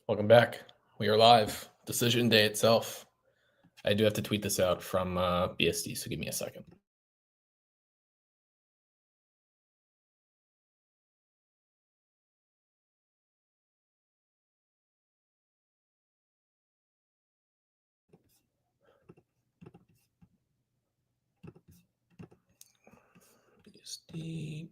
Welcome back. We are live. Decision day itself. I do have to tweet this out from BSD, so give me a second. BSD.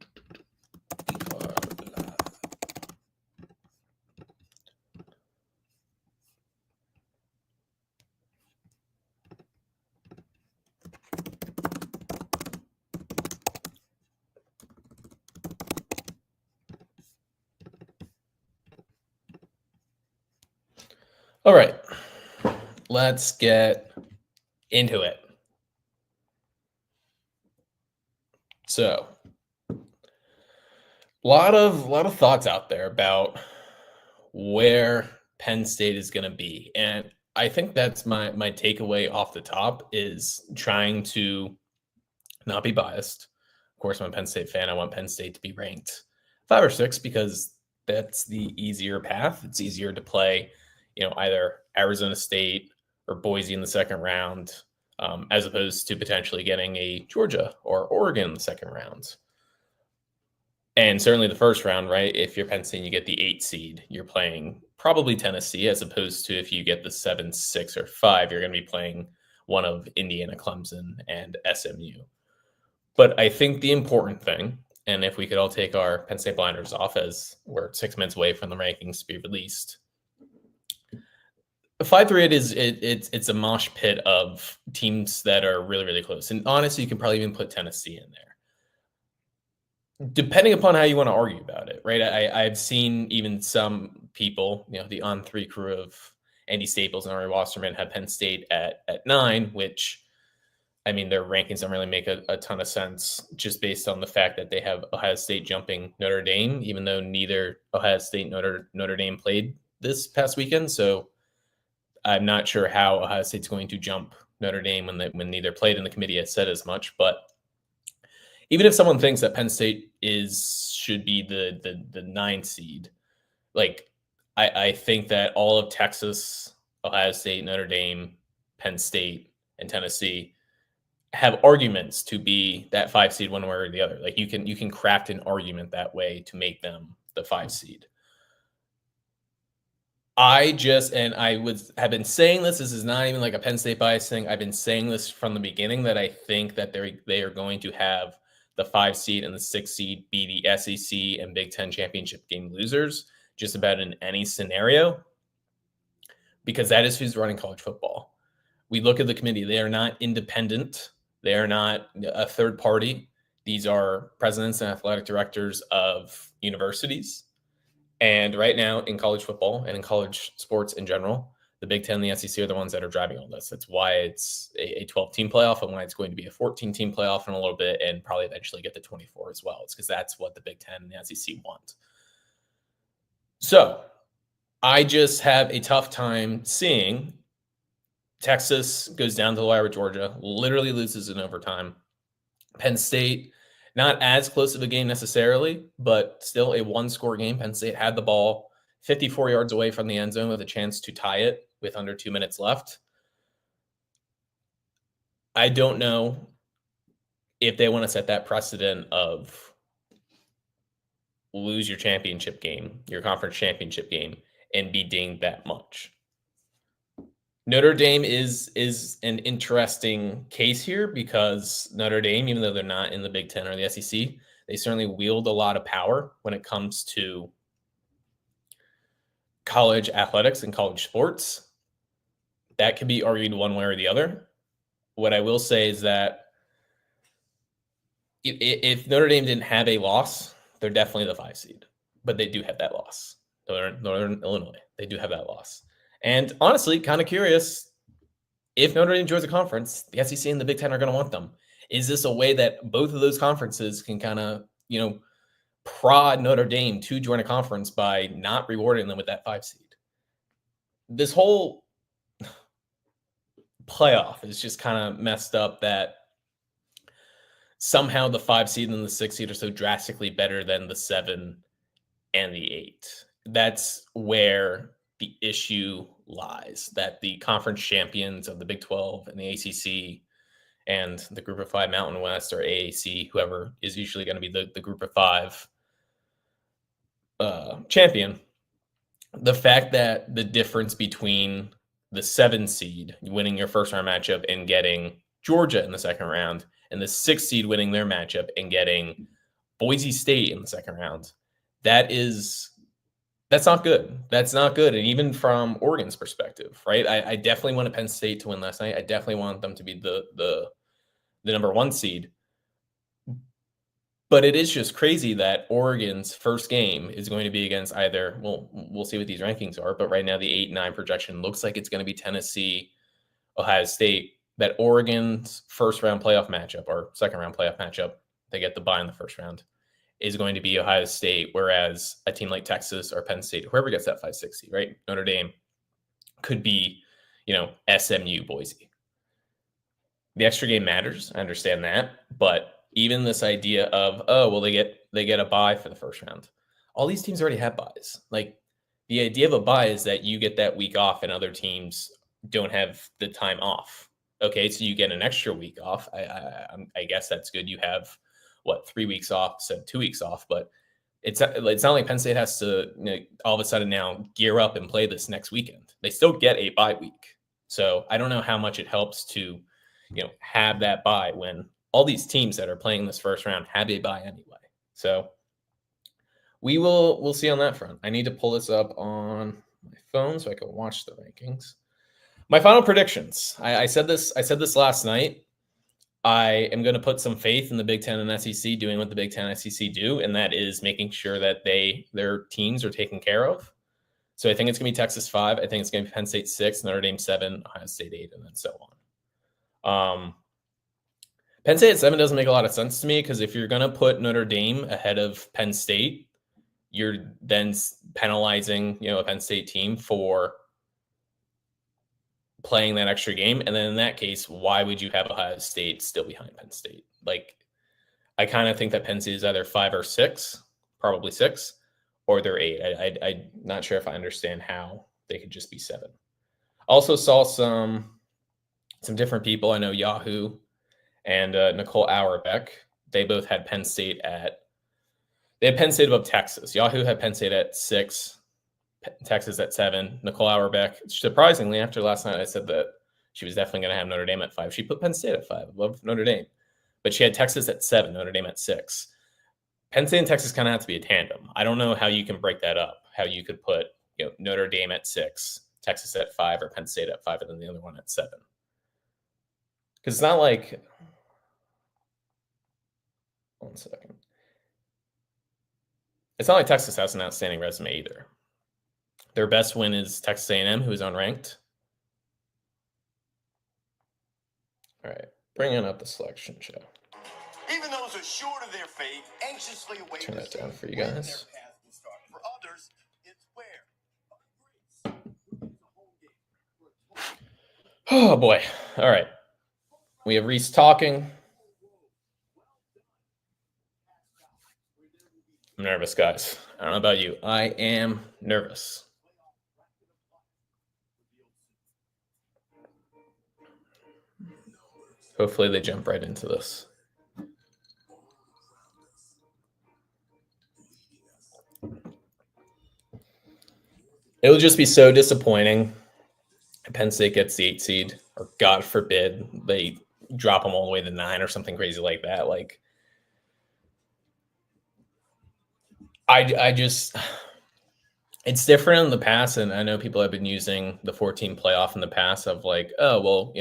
All right, let's get into it. So, a lot of thoughts out there about where Penn State is going to be, and I think that's my takeaway off the top is trying to not be biased. Of course, I'm a Penn State fan. I want Penn State to be ranked 5 or 6 because that's the easier path. It's easier to play, either Arizona State or Boise in the second round, as opposed to potentially getting a Georgia or Oregon in the second round. And certainly the first round, right? If you're Penn State, you get the 8 seed. You're playing probably Tennessee, as opposed to if you get the 7, 6, or 5, you're going to be playing one of Indiana, Clemson, and SMU. But I think the important thing, and if we could all take our Penn State blinders off as we're 6 minutes away from the rankings to be released, 5-3 it's a mosh pit of teams that are really, really close. And honestly, you can probably even put Tennessee in there. Depending upon how you want to argue about it, right? I've seen even some people, the On3 crew of Andy Staples and Ari Wasserman have Penn State at 9, which, I mean, their rankings don't really make a ton of sense just based on the fact that they have Ohio State jumping Notre Dame, even though neither Ohio State nor Notre Dame played this past weekend. So I'm not sure how Ohio State's going to jump Notre Dame when neither played, and the committee has said as much. But even if someone thinks that Penn State should be the 9 seed, like I think that all of Texas, Ohio State, Notre Dame, Penn State, and Tennessee have arguments to be that 5 seed one way or the other. Like you can craft an argument that way to make them the 5 seed. I have been saying this. This is not even like a Penn State bias thing. I've been saying this from the beginning that I think that they are going to have the 5 seed and the 6 seed be the SEC and Big Ten championship game losers, just about in any scenario, because that is who's running college football. We look at the committee; they are not independent. They are not a third party. These are presidents and athletic directors of universities. And right now in college football and in college sports in general, the Big Ten and the SEC are the ones that are driving all this. That's why it's a 12-team playoff and why it's going to be a 14-team playoff in a little bit and probably eventually get to 24 as well. It's because that's what the Big Ten and the SEC want. So I just have a tough time seeing Texas goes down to the wire with Georgia, literally loses in overtime. Penn State, not as close of a game necessarily, but still a 1-score game. Penn State had the ball 54 yards away from the end zone with a chance to tie it with under 2 minutes left. I don't know if they want to set that precedent of lose your championship game, your conference championship game, and be dinged that much. Notre Dame is an interesting case here because Notre Dame, even though they're not in the Big Ten or the SEC, they certainly wield a lot of power when it comes to college athletics and college sports. That can be argued one way or the other. What I will say is that if Notre Dame didn't have a loss, they're definitely the 5 seed, but they do have that loss. Northern Illinois, they do have that loss. And honestly, kind of curious, if Notre Dame joins a conference, the SEC and the Big Ten are going to want them. Is this a way that both of those conferences can kind of, prod Notre Dame to join a conference by not rewarding them with that 5 seed? This whole playoff is just kind of messed up that somehow the 5 seed and the 6 seed are so drastically better than the 7 and the 8. That's where the issue lies, that the conference champions of the Big 12 and the ACC and the Group of Five Mountain West, or AAC, whoever is usually going to be the Group of Five champion, the fact that the difference between the 7 seed winning your first round matchup and getting Georgia in the second round, and the 6 seed winning their matchup and getting Boise State in the second round, that's not good. That's not good. And even from Oregon's perspective, right? I definitely wanted Penn State to win last night. I definitely want them to be the number 1 seed. But it is just crazy that Oregon's first game is going to be against either, well, we'll see what these rankings are, but right now the 8-9 projection looks like it's going to be Tennessee, Ohio State. That Oregon's first round playoff matchup, or second round playoff matchup, they get the bye in the first round, is going to be Ohio State, whereas a team like Texas or Penn State, whoever gets that 5-6 seed, right? Notre Dame could be, SMU, Boise. The extra game matters. I understand that, but even this idea of, they get a bye for the first round. All these teams already have byes. Like, the idea of a bye is that you get that week off and other teams don't have the time off. Okay, so you get an extra week off. I guess that's good. You have 3 weeks off, so 2 weeks off, but it's not like Penn State has to all of a sudden now gear up and play this next weekend. They still get a bye week. So I don't know how much it helps to have that bye when all these teams that are playing this first round have a bye anyway. So we'll see on that front. I need to pull this up on my phone so I can watch the rankings. My final predictions. I said this last night. I am going to put some faith in the Big Ten and SEC doing what the Big Ten and SEC do, and that is making sure that their teams are taken care of. So I think it's going to be Texas 5. I think it's going to be Penn State 6, Notre Dame 7, Ohio State 8, and then so on. Penn State at 7 doesn't make a lot of sense to me, because if you're going to put Notre Dame ahead of Penn State, you're then penalizing a Penn State team for playing that extra game. And then in that case, why would you have Ohio State still behind Penn State? Like, I kind of think that Penn State is either 5 or 6, probably 6, or they're 8. I'm not sure if I understand how they could just be 7. Also saw some different people. I know Yahoo and Nicole Auerbach, they both had Penn State above Texas. Yahoo had Penn State at 6, Texas at 7. Nicole Auerbach, surprisingly, after last night, I said that she was definitely going to have Notre Dame at 5. She put Penn State at 5 above Notre Dame, but she had Texas at 7, Notre Dame at 6. Penn State and Texas kind of have to be a tandem. I don't know how you can break that up, how you could put Notre Dame at 6, Texas at 5, or Penn State at 5, and then the other one at 7. Because it's not like, one second. It's not like Texas has an outstanding resume either. Their best win is Texas A&M, who is unranked. All right, bringing up the selection show. Even those assured of their fate anxiously await. Turn that down for you guys. For others, it's where. Oh boy! All right, we have Reese talking. I'm nervous, guys. I don't know about you. I am nervous. Hopefully they jump right into this. It would just be so disappointing if Penn State gets the 8 seed, or God forbid they drop them all the way to 9 or something crazy like that. Like, I just, it's different in the past, and I know people have been using the 14 playoff in the past of like, oh, well,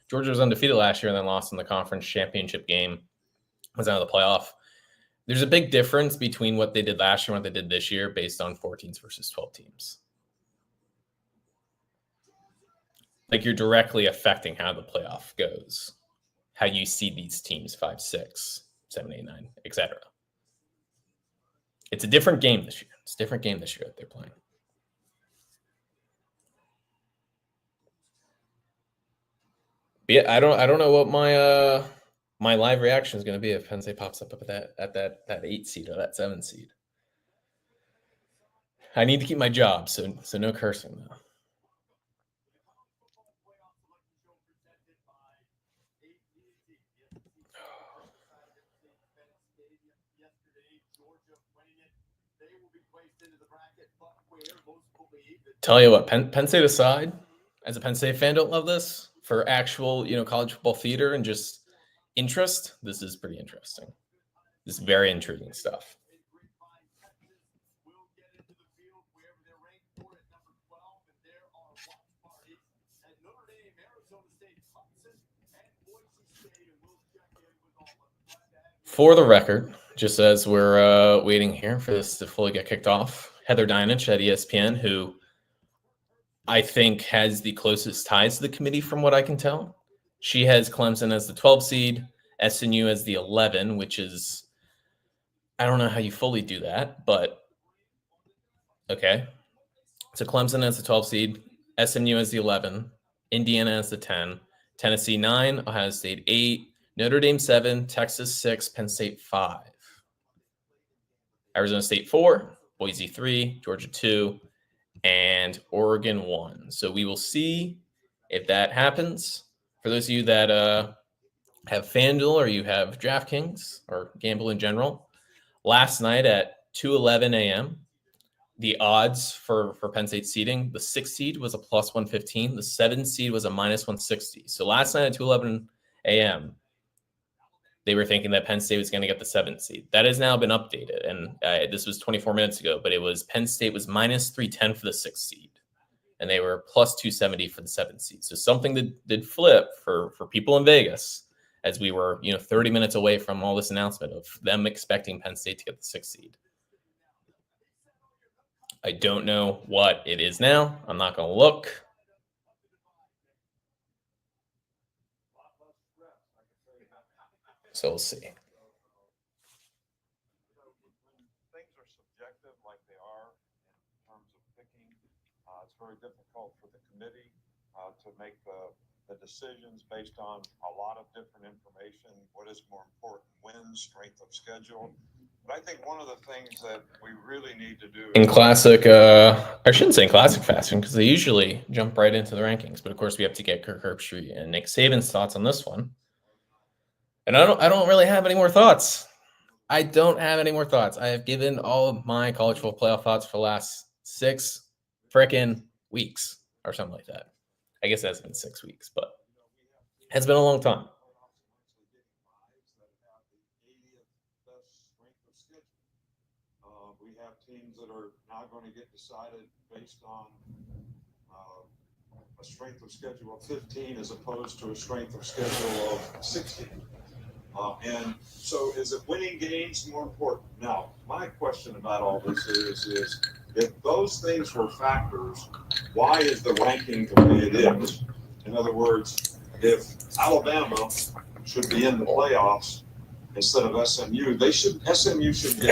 Georgia was undefeated last year and then lost in the conference championship game, was out of the playoff. There's a big difference between what they did last year and what they did this year based on 14s versus 12 teams. Like, you're directly affecting how the playoff goes, how you see these teams 5, 6, 7, 8, 9, etc. It's a different game this year. It's a different game this year that they're playing. But yeah, I don't know what my live reaction is going to be if Penn State pops up at that 8 seed or that 7 seed. I need to keep my job, so no cursing though. Tell you what, Penn State aside, as a Penn State fan, don't love this. For actual, college football theater and just interest, this is pretty interesting. This is very intriguing stuff. For the record, just as we're waiting here for this to fully get kicked off, Heather Dinich at ESPN, who I think has the closest ties to the committee from what I can tell. She has Clemson as the 12 seed, SNU as the 11, which is, I don't know how you fully do that, but okay. So Clemson as the 12 seed, SMU as the 11, Indiana as the 10, Tennessee 9, Ohio State 8, Notre Dame 7, Texas 6, Penn State 5, Arizona State 4, Boise 3, Georgia 2, and Oregon 1. So we will see if that happens. For those of you that have FanDuel or you have DraftKings or gamble in general, last night at 2:11 a.m., the odds for Penn State seeding, the 6th seed was a plus 115. The 7th seed was a minus 160. So last night at 2:11 a.m., they were thinking that Penn State was going to get the 7th seed. That has now been updated. And this was 24 minutes ago, but it was Penn State was minus 310 for the 6th seed. And they were plus 270 for the 7th seed. So something that did flip for people in Vegas as we were, 30 minutes away from all this announcement of them expecting Penn State to get the 6th seed. I don't know what it is now. I'm not going to look. So we'll see. Things are subjective like they are in terms of picking. It's very difficult for the committee to make the decisions based on a lot of different information. What is more important? Wins, strength of schedule. But I think one of the things that we really need to do in classic, I shouldn't say in classic fashion because they usually jump right into the rankings. But of course, we have to get Kirk Herbstreit and Nick Saban's thoughts on this one. And I don't really have any more thoughts. I don't have any more thoughts. I have given all of my college football playoff thoughts for the last 6 freaking weeks or something like that. I guess that's been 6 weeks, but it's been a long time. We have teams that are now going to get decided based on a strength of schedule of 15 as opposed to a strength of schedule of 16. And so is it winning games more important? Now, my question about all this is if those things were factors, why is the ranking the way it is? In other words, if Alabama should be in the playoffs instead of SMU, SMU should get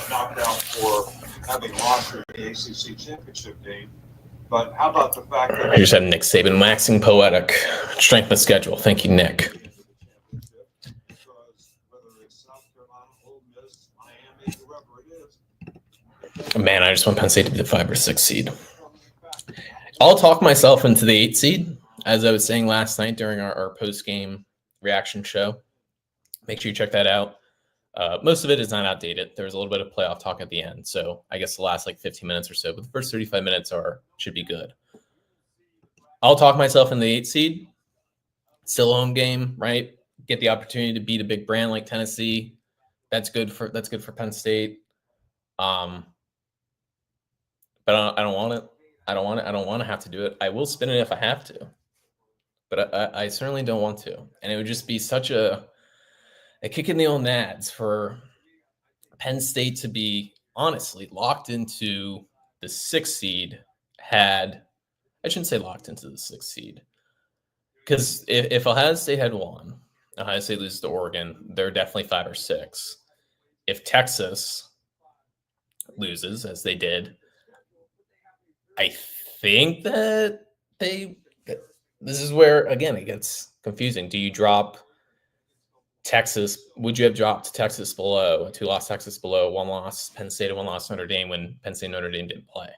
knocked out for having lost in the ACC championship game. But how about the fact that I just had Nick Saban waxing poetic. Strength of schedule. Thank you, Nick. Man, I just want Penn State to be the 5 or 6 seed. I'll talk myself into the 8 seed, as I was saying last night during our post-game reaction show. Make sure you check that out. Most of it is not outdated. There was a little bit of playoff talk at the end, so I guess the last 15 minutes or so, but the first 35 minutes should be good. I'll talk myself in the 8 seed. Still a home game, right? Get the opportunity to beat a big brand like Tennessee. That's good for Penn State. But I don't want it. I don't want to have to do it. I will spin it if I have to, but I certainly don't want to. And it would just be such a kick in the old nads for Penn State to be honestly locked into the 6th seed. I shouldn't say locked into the 6th seed, because if Ohio State had won, Ohio State loses to Oregon, they're definitely 5 or 6. If Texas loses, as they did, I think that this is where, again, it gets confusing. Do you drop Texas, would you have dropped Texas below, 2-loss Texas below, 1-loss Penn State, and 1-loss Notre Dame when Penn State and Notre Dame didn't play?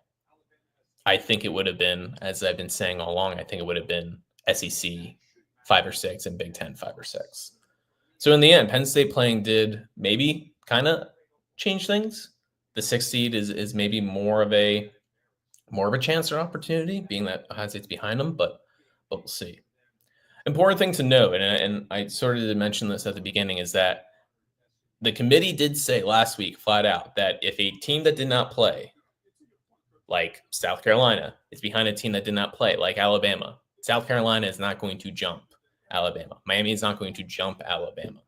I think it would have been, as I've been saying all along, I think it would have been SEC 5 or 6 and Big Ten 5 or 6. So in the end, Penn State playing did maybe kind of change things. The 6th seed is maybe more of a chance or opportunity, being that Ohio State's behind them, but we'll see. Important thing to note, and I sort of did mention this at the beginning, is that the committee did say last week flat out that if a team that did not play, like South Carolina, is behind a team that did not play, like Alabama, South Carolina is not going to jump Alabama. Miami is not going to jump Alabama.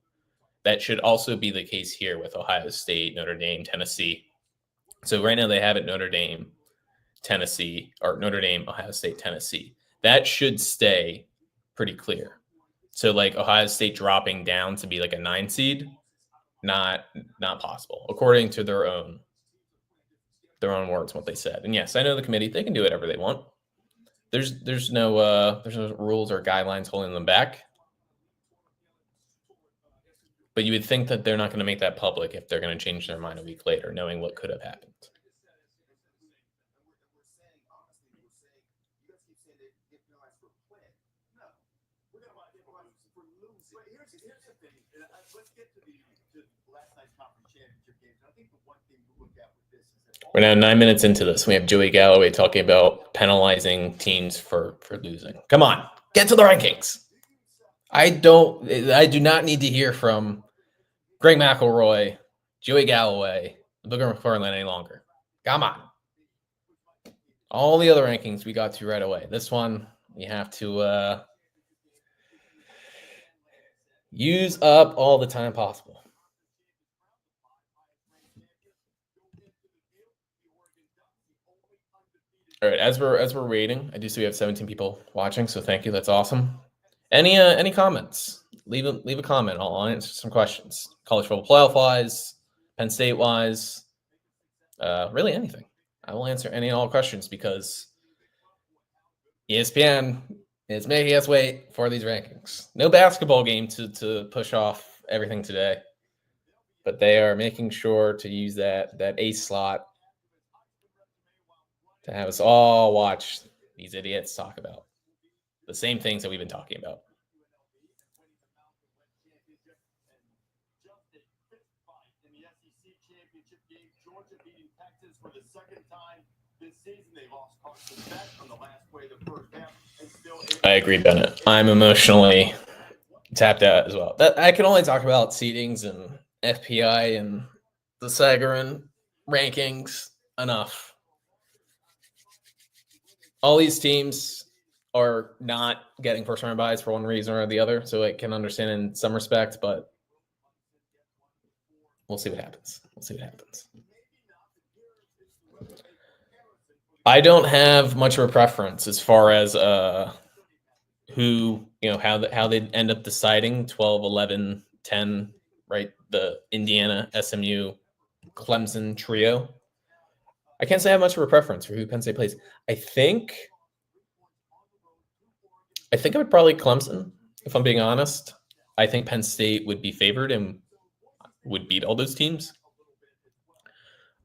That should also be the case here with Ohio State, Notre Dame, Tennessee. So right now they have it Notre Dame, Tennessee, or Notre Dame, Ohio State, Tennessee. That should stay pretty clear. So like Ohio State dropping down to be like a 9 seed, not possible, according to their own words, what they said. And yes, I know the committee, they can do whatever they want. There's no rules or guidelines holding them back. But you would think that they're not going to make that public if they're going to change their mind a week later, knowing what could have happened. We're now 9 minutes into this. We have Joey Galloway talking about penalizing teams for losing. Come on, get to the rankings. I do not need to hear from Greg McElroy, Joey Galloway, Booger McFarland any longer. Come on. All the other rankings we got to right away. This one, you have to use up all the time possible. All right, as we're waiting, I do see we have 17 people watching, so thank you. That's awesome. Any comments? Leave a comment. I'll answer some questions. College football playoff wise, Penn State wise, really anything. I will answer any and all questions because ESPN is making us wait for these rankings. No basketball game to push off everything today, but they are making sure to use that A slot to have us all watch these idiots talk about the same things that we've been talking about. I agree, Bennett. I'm emotionally tapped out as well. I can only talk about seedings and FPI and the Sagarin rankings enough. All these teams are not getting first-round buys for one reason or the other, so I can understand in some respect, but we'll see what happens. I don't have much of a preference as far as who, how they end up deciding 12, 11, 10, right? The Indiana, SMU, Clemson trio. I can't say I have much of a preference for who Penn State plays. I think I would probably Clemson, if I'm being honest. I think Penn State would be favored and would beat all those teams.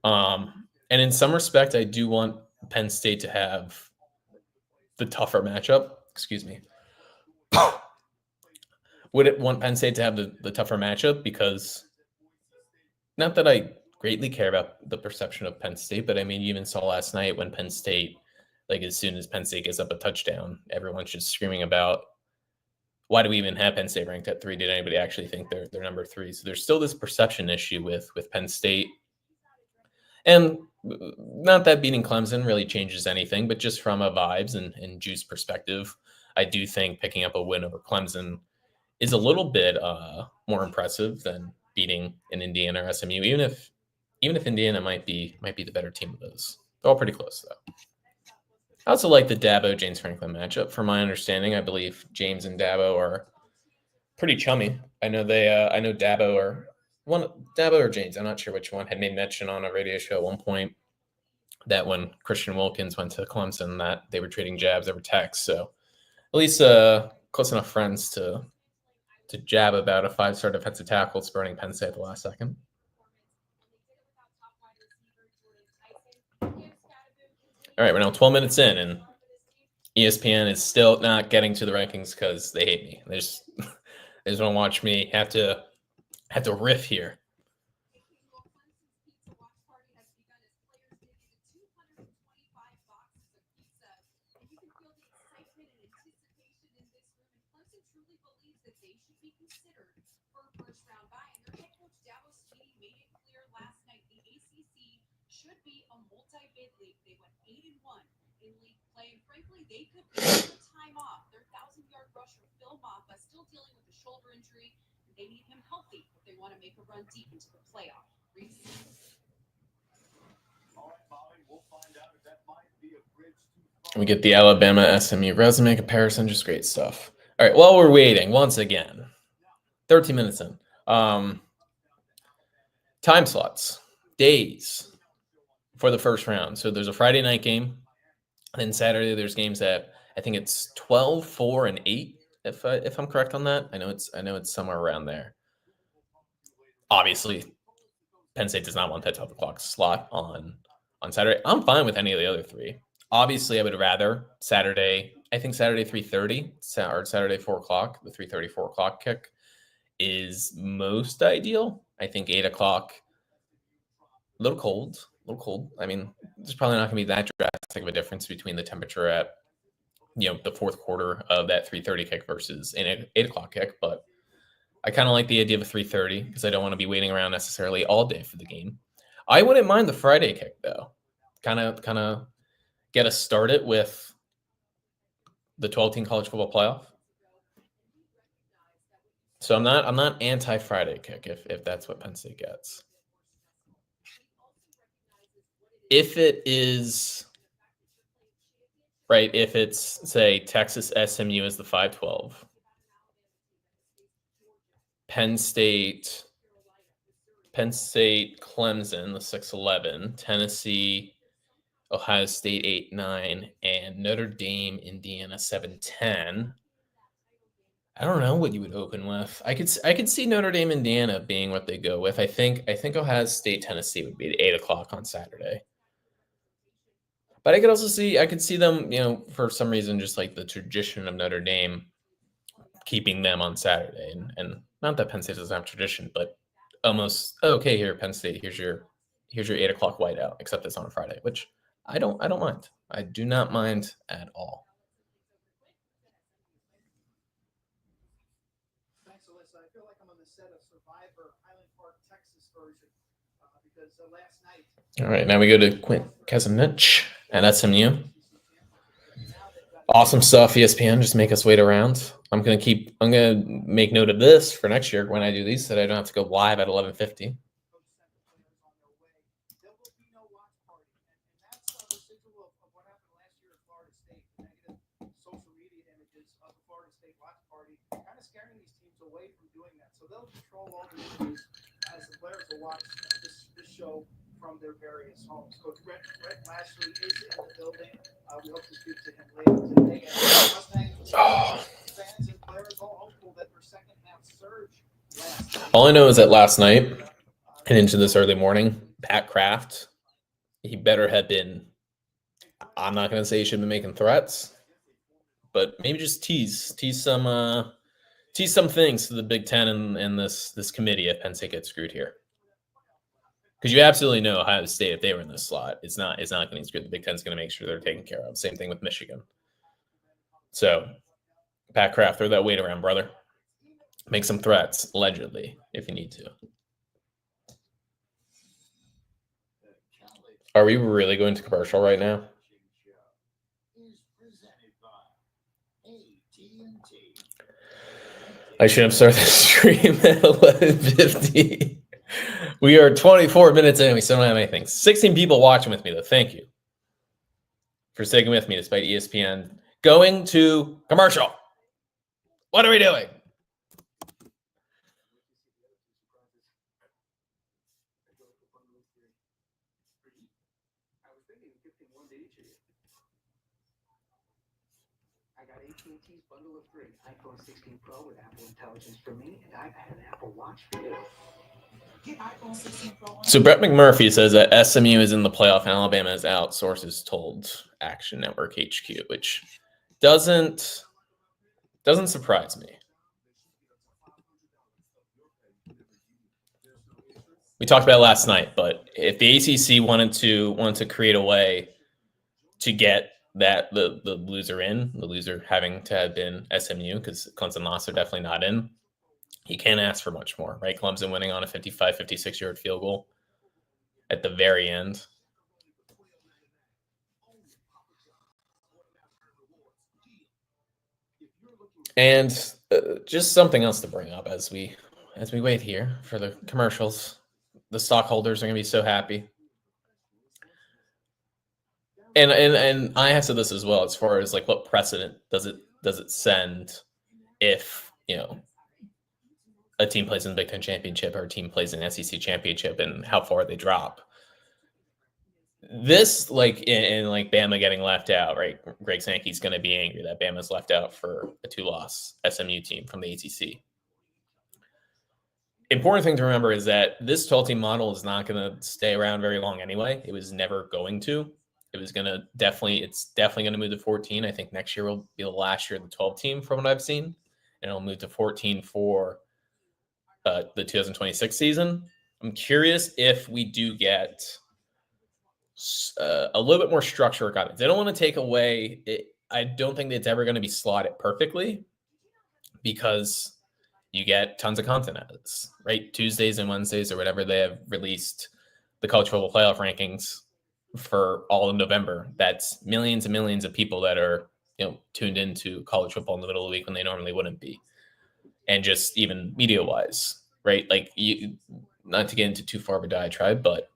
And in some respect, I do want Penn State to have the tougher matchup. Excuse me. Would it want Penn State to have the tougher matchup? Because not that I greatly care about the perception of Penn State, but I mean, you even saw last night when Penn State, like as soon as Penn State gets up a touchdown, everyone's just screaming about, why do we even have Penn State ranked at 3? Did anybody actually think they're number 3? So there's still this perception issue with Penn State. And not that beating Clemson really changes anything, but just from a vibes and juice perspective, I do think picking up a win over Clemson is a little bit more impressive than beating an Indiana or SMU, even if Indiana might be the better team of those. They're all pretty close, though. I also like the Dabo-James Franklin matchup. From my understanding, I believe James and Dabo are pretty chummy. I know Dabo or James, I'm not sure which one, had made mention on a radio show at one point that when Christian Wilkins went to Clemson that they were trading jabs over text. So at least close enough friends to to jab about a 5-star defensive tackle spurning Penn State at the last second. All right, we're now 12 minutes in, and ESPN is still not getting to the rankings because they hate me. They just want to watch me have to riff here. They could take the time off. Their 1,000-yard rusher, Phil Maffa, still dealing with a shoulder injury. They need him healthy if they want to make a run deep into the playoff. Reese. All right, Molly, we'll find out if that might be a bridge too We get the Alabama SMU resume comparison, just great stuff. All right, while we're waiting, once again, 13 minutes in. Time slots, days for the first round. So there's a Friday night game. And then Saturday, there's games at, I think it's 12, 4, and 8, if I'm correct on that. I know it's somewhere around there. Obviously, Penn State does not want that 12 o'clock slot on Saturday. I'm fine with any of the other three. Obviously, I would rather Saturday 3:30 or Saturday 4 o'clock. The 3:30, 4 o'clock kick is most ideal. I think 8 o'clock, a little cold. I mean, there's probably not going to be that drastic of a difference between the temperature at, the fourth quarter of that 3:30 kick versus an 8 o'clock kick. But I kind of like the idea of a 3:30 because I don't want to be waiting around necessarily all day for the game. I wouldn't mind the Friday kick though. Kind of get us started with the 12-team college football playoff. So I'm not anti-Friday kick if that's what Penn State gets. If it is right, if it's say Texas SMU is the 5-12, Penn State Clemson the 6-11, Tennessee Ohio State 8-9, and Notre Dame Indiana 7-10. I don't know what you would open with. I could see Notre Dame Indiana being what they go with. I think Ohio State Tennessee would be at 8 o'clock on Saturday. But I could see them, for some reason, just like the tradition of Notre Dame, keeping them on Saturday. And not that Penn State doesn't have tradition, but almost, okay, here, Penn State, here's your 8 o'clock whiteout, except it's on a Friday, which I don't mind. I do not mind at all. Thanks, Alyssa. I feel like I'm on the set of Survivor Highland Park, Texas version because last night. All right, now we go to Quint Kesenich at SMU. Awesome stuff, ESPN. Just make us wait around. I'm gonna make note of this for next year when I do these, so that I don't have to go live at 11:50. Scaring these teams away from doing that. So they'll control all the issues as the players will watch this show from their various homes. Coach Brett Lashley is in the building. We hope to speak to him later today. Fans and players all hopeful that their second half surge last night. All I know is that last night and into this early morning, Pat Kraft, he better have been, I'm not going to say he should have been making threats, but maybe just tease some things to the Big Ten and this committee if Penn State gets screwed here. Because you absolutely know Ohio State, if they were in this slot, it's not going to get screwed. The Big Ten's going to make sure they're taken care of. Same thing with Michigan. So, Pat Kraft, throw that weight around, brother. Make some threats, allegedly, if you need to. Are we really going to commercial right now? I should have started the stream at 11:50. We are 24 minutes in. We still don't have anything. 16 people watching with me, though. Thank you for sticking with me despite ESPN going to commercial. What are we doing? I got AT&T's bundle of 3, iPhone 16 Pro with Apple Intelligence for me, and iPad and Apple Watch for you. Get iPhone 16 Pro. So Brett McMurphy says that SMU is in the playoff and Alabama is out. Sources told Action Network HQ, which doesn't surprise me. We talked about it last night, but if the ACC wanted to create a way to get that the loser having to have been SMU, because Clemson lost, they're definitely not in. You can't ask for much more, right? Clemson winning on a 55, 56-yard field goal at the very end. And just something else to bring up as we wait here for the commercials. The stockholders are going to be so happy. And I have said this as well, as far as like what precedent does it send if, you know, a team plays in the Big Ten championship or a team plays in SEC championship and how far they drop. This, like in like Bama getting left out, right? Greg Sankey's going to be angry that Bama's left out for a 2-loss SMU team from the ACC. Important thing to remember is that this 12-team model is not going to stay around very long anyway. It was never going to. It's definitely going to move to 14. I think next year will be the last year of the 12-team from what I've seen. And it'll move to 14 for the 2026 season. I'm curious if we do get a little bit more structure or guidance. They don't want to take away it. I don't think it's ever going to be slotted perfectly because you get tons of content out of this, right? Tuesdays and Wednesdays or whatever, they have released the college football playoff rankings for all of November. That's millions and millions of people that are, you know, tuned into college football in the middle of the week when they normally wouldn't be. And just even media wise, right? Like, you, not to get into too far of a diatribe, but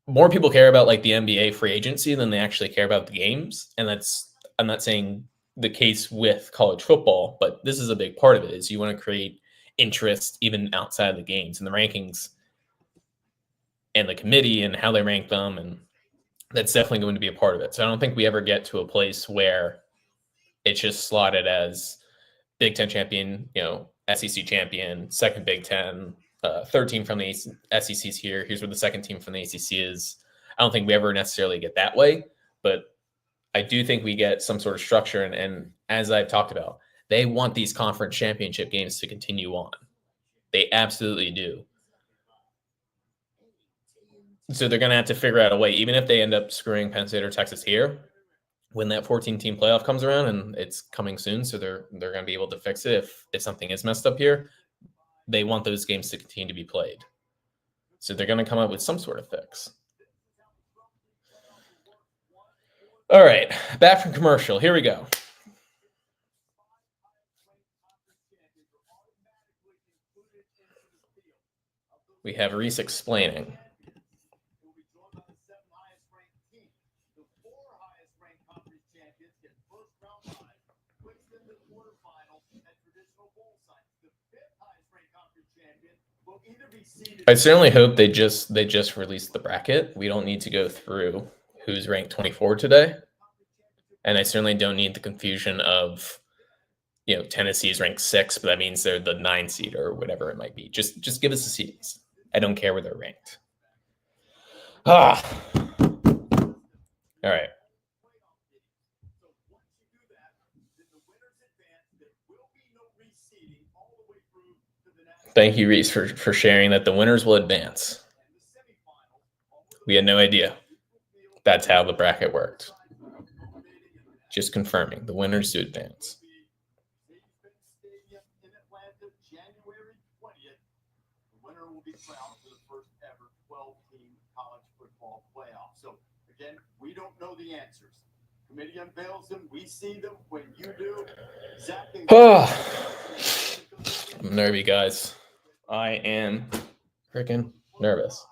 more people care about like the NBA free agency than they actually care about the games. And that's, I'm not saying the case with college football, but this is a big part of it, is you want to create interest even outside of the games and the rankings and the committee and how they rank them. And that's definitely going to be a part of it. So I don't think we ever get to a place where it's just slotted as Big Ten champion, you know, SEC champion, second Big Ten, third team from the SEC's here. Here's where the second team from the ACC is. I don't think we ever necessarily get that way, but I do think we get some sort of structure. And as I've talked about, they want these conference championship games to continue on. They absolutely do. So they're going to have to figure out a way, even if they end up screwing Penn State or Texas here, when that 14-team playoff comes around, and it's coming soon, so they're going to be able to fix it if something is messed up here. They want those games to continue to be played. So they're going to come up with some sort of fix. All right, back from commercial. Here we go. We have Reese explaining. I certainly hope they just released the bracket. We don't need to go through who's ranked 24 today. And I certainly don't need the confusion of, you know, Tennessee's ranked 6, but that means they're the 9 seed or whatever it might be. Just give us the seeds. I don't care where they're ranked. All right. Thank you, Reese, for sharing that the winners will advance. We had no idea. That's how the bracket worked. Just confirming the winners to advance. So again, we don't know the answers. Committee unveils them. We see them when you do. I'm nervy, guys. I am freaking nervous.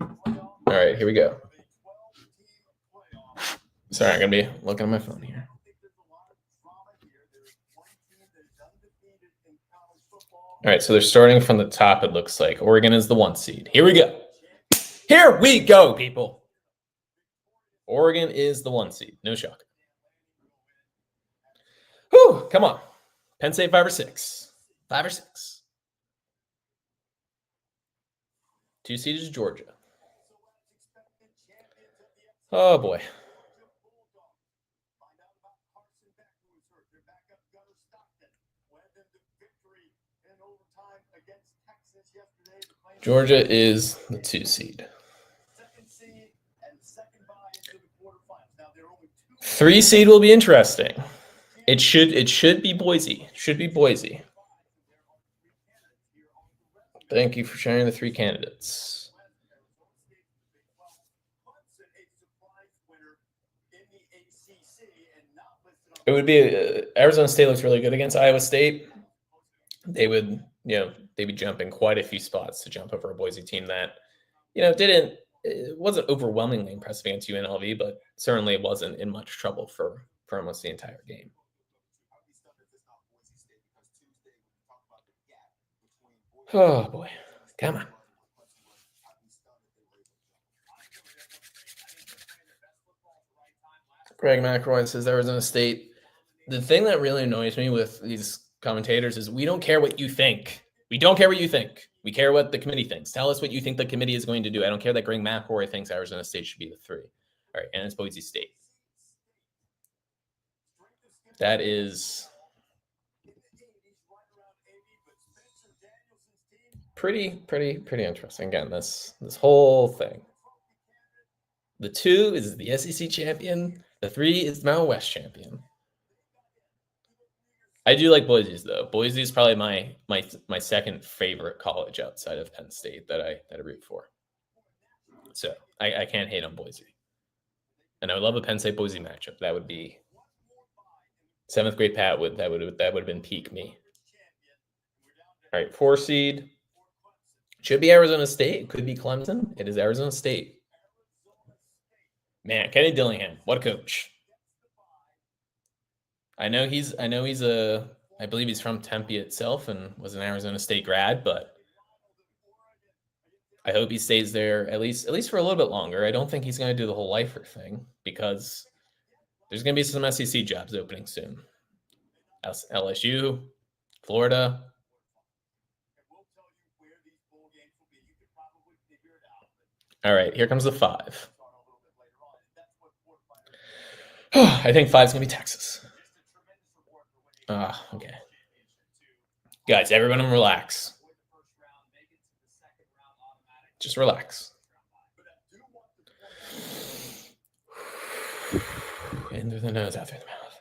All right, here we go. Sorry, I'm going to be looking at my phone here. All right, so they're starting from the top, it looks like. Oregon is the 1 seed. Here we go. Here we go, people. Oregon is the 1 seed. No shock. Whew, come on. Penn State 5 or 6. 5 or 6. 2 seed is Georgia. Oh boy. Georgia is the 2 seed. 3 seed will be interesting. It should be Boise. Should be Boise. Thank you for sharing the 3 candidates. It would be Arizona State looks really good against Iowa State. They would, they'd be jumping quite a few spots to jump over a Boise team that, it wasn't overwhelmingly impressive against UNLV, but certainly it wasn't in much trouble for almost the entire game. Oh boy, come on. Greg McElroy says Arizona State. The thing that really annoys me with these commentators is we don't care what you think. We don't care what you think. We care what the committee thinks. Tell us what you think the committee is going to do. I don't care that Greg McElroy thinks Arizona State should be the 3. All right, and it's Boise State. That is pretty interesting. Again, this whole thing. The 2 is the SEC champion. The 3 is the Mountain West champion. I do like Boise's though. Boise is probably my second favorite college outside of Penn State that I root for. So I can't hate on Boise. And I would love a Penn State Boise matchup. That would be 7th grade Pat would have been peak me. All right, 4 seed. Should be Arizona State. It could be Clemson. It is Arizona State. Man, Kenny Dillingham, what a coach. I believe he's from Tempe itself and was an Arizona State grad, but I hope he stays there at least for a little bit longer. I don't think he's going to do the whole lifer thing because there's going to be some SEC jobs opening soon. LSU, Florida. All right, here comes the 5. I think 5 is going to be Texas. Okay. Guys, everyone relax. Just relax. In through the nose, out through the mouth.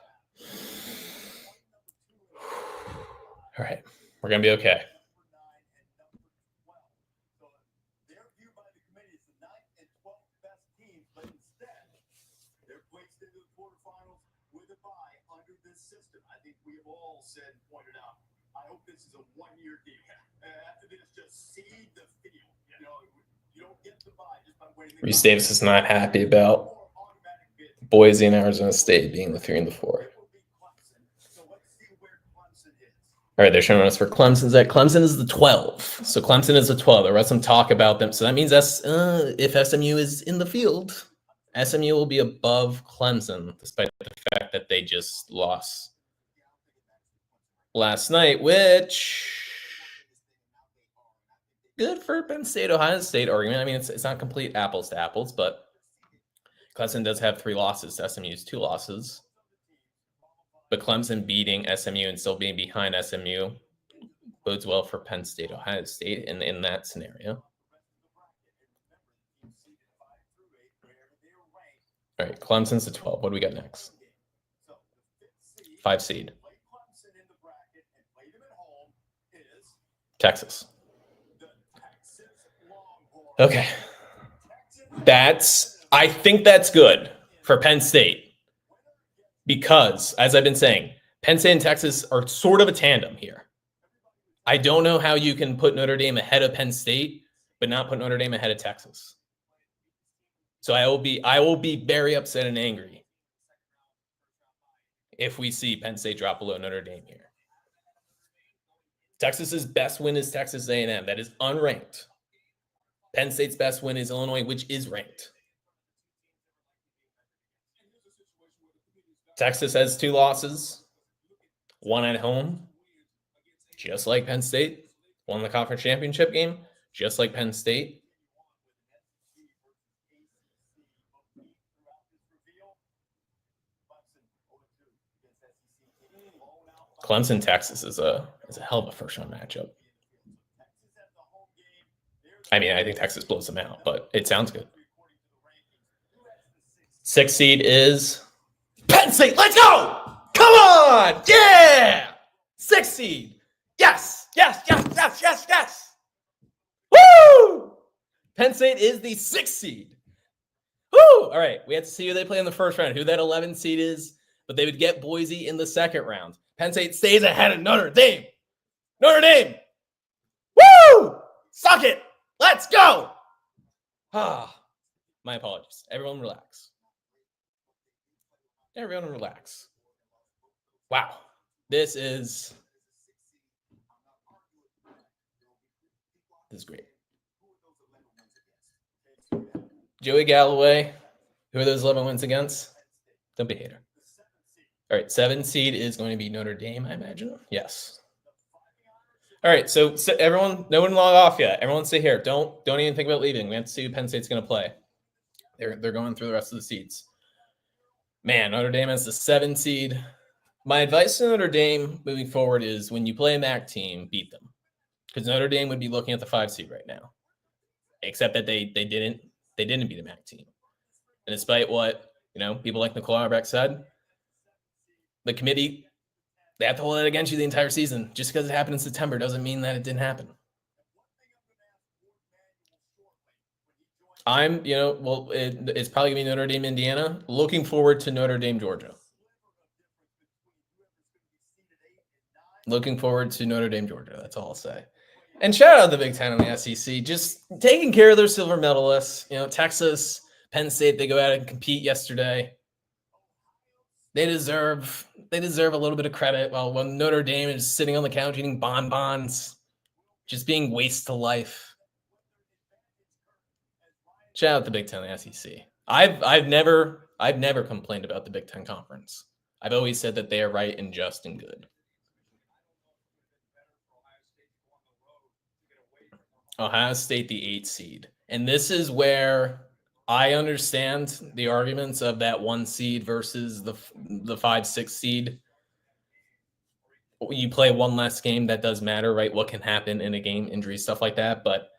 All right. We're going to be okay. Said, pointed out, I hope this is a 1-year deal. After this, just seed the field. You don't get the buy just by winning. Reese Davis is not happy about Boise and Arizona State being the 3 and the 4. All right, they're showing us for Clemson's at Clemson is the 12. So Clemson is the 12. There was some talk about them. So that means if SMU is in the field, SMU will be above Clemson, despite the fact that they just lost last night, which good for Penn State, Ohio State argument. I mean, it's not complete apples to apples, but Clemson does have 3 losses. SMU's 2 losses. But Clemson beating SMU and still being behind SMU bodes well for Penn State, Ohio State in that scenario. All right, Clemson's the 12. What do we got next? 5 seed. Texas. Okay. I think that's good for Penn State because, as I've been saying, Penn State and Texas are sort of a tandem here. I don't know how you can put Notre Dame ahead of Penn State, but not put Notre Dame ahead of Texas. So I will be very upset and angry if we see Penn State drop below Notre Dame here. Texas's best win is Texas A&M. That is unranked. Penn State's best win is Illinois, which is ranked. Texas has 2 losses. One at home, just like Penn State. Won the conference championship game, just like Penn State. Clemson, Texas is a hell of a first round matchup. I mean, I think Texas blows them out, but it sounds good. 6th seed is Penn State. Let's go! Come on! Yeah! 6th seed. Yes! Yes! Yes! Yes! Yes! Yes! Woo! Penn State is the 6th seed. Woo! All right, we have to see who they play in the first round, who that 11th seed is, but they would get Boise in the second round. Penn State stays ahead of Notre Dame. Notre Dame! Woo! Suck it! Let's go! Ah, my apologies. Everyone relax. Everyone relax. Wow. This is great. Joey Galloway. Who are those 11 wins against? Don't be a hater. All right, 7th seed is going to be Notre Dame, I imagine. Yes. All right, so everyone, no one log off yet. Everyone stay here. Don't even think about leaving. We have to see who Penn State's going to play. They're going through the rest of the seeds. Man, Notre Dame has the 7th seed. My advice to Notre Dame moving forward is when you play a MAC team, beat them. Because Notre Dame would be looking at the 5 seed right now. Except that they didn't beat a MAC team. And despite what, people like Nicole Auerbach said, the committee, they have to hold it against you the entire season. Just because it happened in September doesn't mean that it didn't happen. It's probably going to be Notre Dame, Indiana. Looking forward to Notre Dame, Georgia. Looking forward to Notre Dame, Georgia. That's all I'll say. And shout out the Big Ten and the SEC, just taking care of their silver medalists. Texas, Penn State, they go out and compete yesterday. They deserve a little bit of credit. While when Notre Dame is sitting on the couch eating bonbons, just being waste to life. Shout out the Big Ten and the SEC. I've never complained about the Big Ten Conference. I've always said that they are right and just and good. Ohio State, the 8th seed. And this is where I understand the arguments of that 1 seed versus the 5-6 seed. You play one less game, that does matter, right? What can happen in a game, injuries, stuff like that. But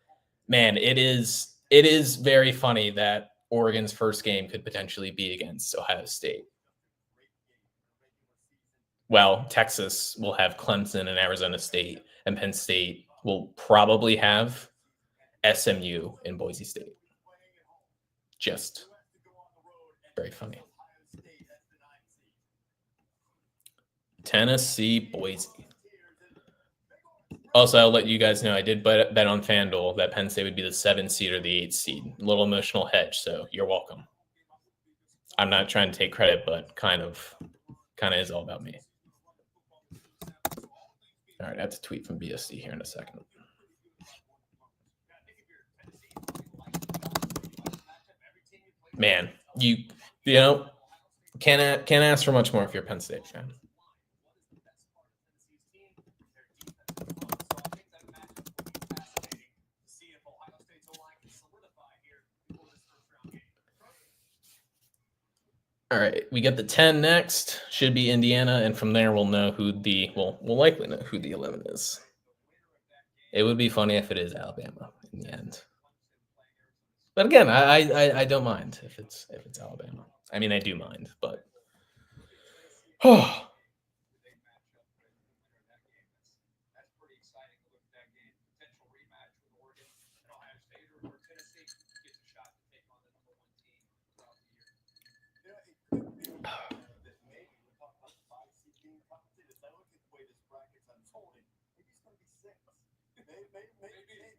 man, it is very funny that Oregon's first game could potentially be against Ohio State. Well, Texas will have Clemson and Arizona State, and Penn State will probably have SMU in Boise State. Just very funny. Tennessee, Boise. Also, I'll let you guys know I did bet on FanDuel that Penn State would be the 7th seed or the 8th seed. A little emotional hedge, so you're welcome. I'm not trying to take credit, but kind of is all about me. All right, I have to tweet from BSD here in a second. Man, you can't ask for much more if you're a Penn State fan. All right, we get the 10 next. Should be Indiana, and from there we'll know we'll likely know who the 11 is. It would be funny if it is Alabama in the end. But again, I don't mind if it's Alabama. I mean, I do mind, but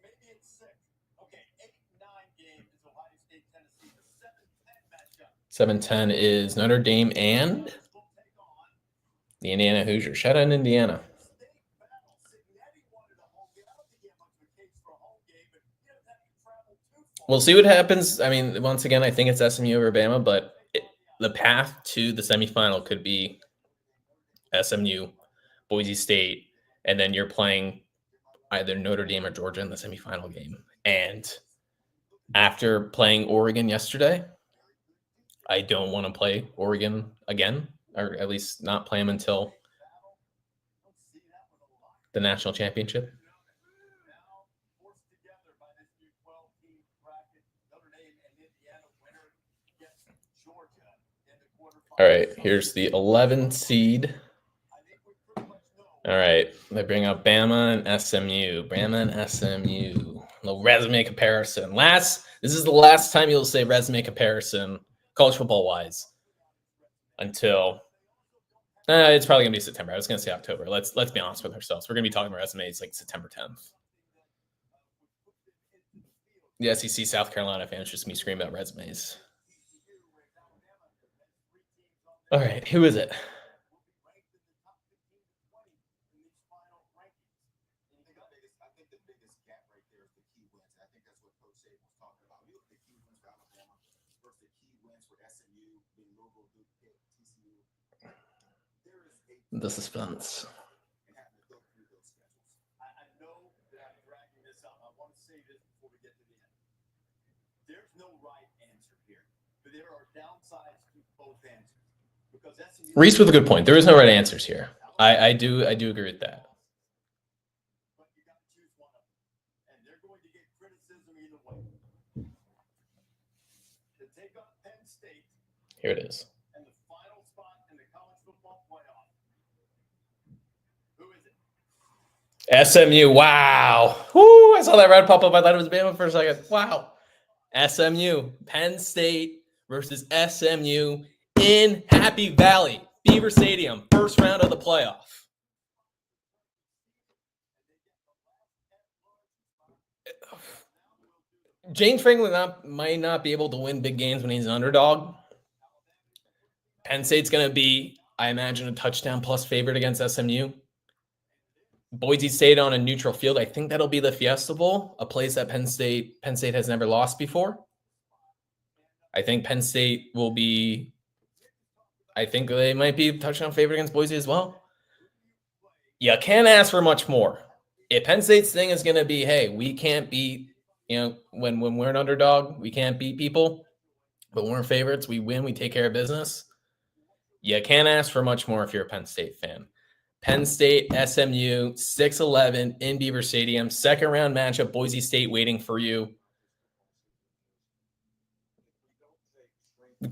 Maybe it's 6. Okay, 8-9 game is Ohio State, Tennessee. The 7-10 7-10 matchup. is Notre Dame and the Indiana Hoosiers. Shout out Indiana. We'll see what happens. I mean, once again, I think it's SMU over Bama, but the path to the semifinal could be SMU, Boise State, and then you're playing either Notre Dame or Georgia in the semifinal game. And after playing Oregon yesterday, I don't want to play Oregon again, or at least not play them until the national championship. All right, here's the 11 seed. All right, they bring up Bama and SMU. Bama and SMU. Little resume comparison. This is the last time you'll say resume comparison, college football wise, until it's probably gonna be September. I was gonna say October. Let's be honest with ourselves. We're gonna be talking about resumes like September 10th. The SEC South Carolina fans just me screaming about resumes. All right, who is it? I think the biggest gap right there is the key wins. I think that's what Coach Saban was talking about. We look at the key wins for Alabama versus the key wins for SMU, being Louisville, Duke, Pitt, TCU. There is The suspense. and having to go through those schedules. I know that I'm dragging this out. I want to say this before we get to the end. There's no right answer here, but there are downsides to both answers. Because SMU Reese with a good point. There is no right answers here. I do agree with that. but you got to choose one of them. And they're going to get criticism either way. To take on Penn State Here it is. and the final spot in the college football playoff. Who is it? SMU. Wow. Whoo, I saw that red pop up. I thought it was Bama for a second. Wow. SMU. Penn State versus SMU in Happy Valley. Beaver Stadium. First round of the playoff. James Franklin might not be able to win big games when he's an underdog. Penn State's going to be, I imagine, a touchdown plus favorite against SMU. Boise State on a neutral field. I think that'll be the Fiesta Bowl, a place that Penn State has never lost before. I think Penn State will be, I think they might be a touchdown favorite against Boise as well. You can't ask for much more. If Penn State's thing is going to be, hey, we can't beat, when we're an underdog, we can't beat people, but we're favorites, we win, we take care of business. You can't ask for much more if you're a Penn State fan. Penn State, SMU, 6-11 in Beaver Stadium. Second round matchup, Boise State waiting for you.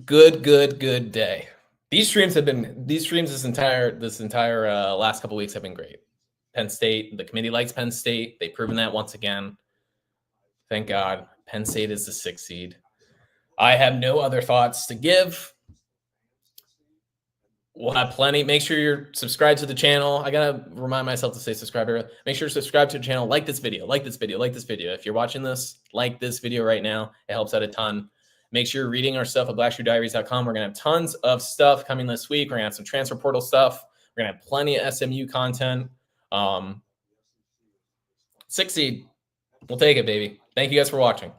Good day. These streams this entire last couple weeks have been great. Penn State, the committee likes Penn State. They've proven that once again. Thank God. Penn State is the 6th seed. I have no other thoughts to give. We'll have plenty. Make sure you're subscribed to the channel. I got to remind myself to say subscribe. Make sure to subscribe to the channel. Like this video. If you're watching this, like this video right now. It helps out a ton. Make sure you're reading our stuff at blackshoediaries.com. We're going to have tons of stuff coming this week. We're going to have some transfer portal stuff. We're going to have plenty of SMU content. 6th seed. We'll take it, baby. Thank you guys for watching.